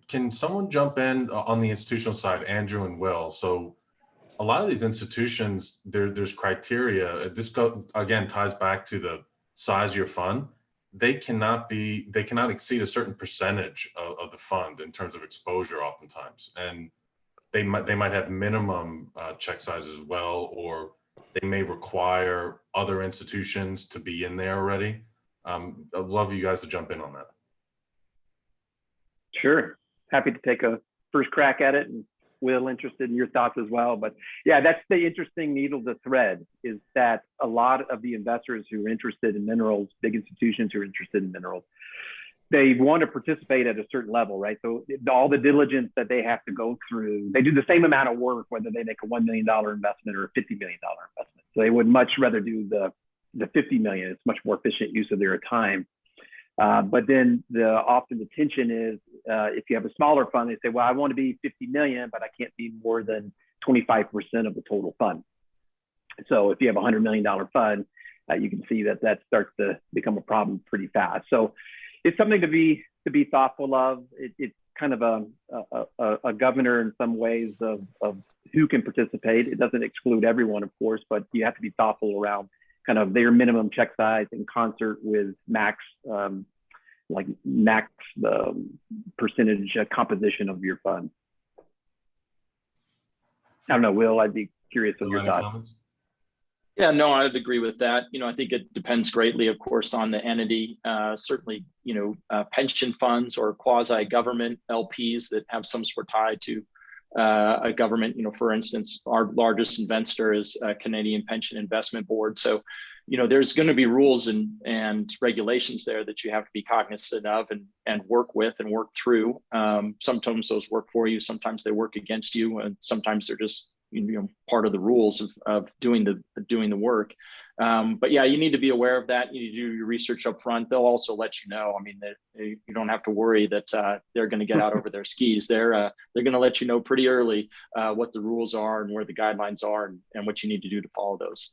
Can someone jump in on the institutional side, Andrew and Will? So a lot of these institutions, there's criteria. Again ties back to the size of your fund. They cannot exceed a certain percentage of the fund in terms of exposure oftentimes. And they might have minimum check size as well, or they may require other institutions to be in there already. I'd love you guys to jump in on that. Sure. Happy to take a first crack at it, and Will, interested in your thoughts as well. But yeah, that's the interesting needle to thread, is that a lot of the investors who are interested in minerals, big institutions who are interested in minerals, they want to participate at a certain level, right? So all the diligence that they have to go through, they do the same amount of work, whether they make a $1 million investment or a $50 million investment. So they would much rather do the 50 million. It's much more efficient use of their time. But then often the tension is, if you have a smaller fund, they say, well, I want to be 50 million, but I can't be more than 25% of the total fund. So if you have a $100 million fund, you can see that starts to become a problem pretty fast. So it's something to be thoughtful of. It's kind of a governor in some ways of who can participate. It doesn't exclude everyone, of course, but you have to be thoughtful around kind of their minimum check size in concert with max percentage composition of your fund. I don't know, Will, I'd be curious of your thoughts. Comments? Yeah, no, I'd agree with that. I think it depends greatly, of course, on the entity. Certainly, pension funds or quasi-government LPs that have some sort of tie to a government. For instance, our largest investor is a Canadian Pension Investment Board. So, there's going to be rules and regulations there that you have to be cognizant of and work with and work through. Sometimes those work for you, sometimes they work against you, and sometimes they're just part of the rules of doing the work. But yeah, you need to be aware of that. You need to do your research up front. They'll also let you know. You don't have to worry that they're going to get out over their skis. They're going to let you know pretty early what the rules are and where the guidelines are and what you need to do to follow those.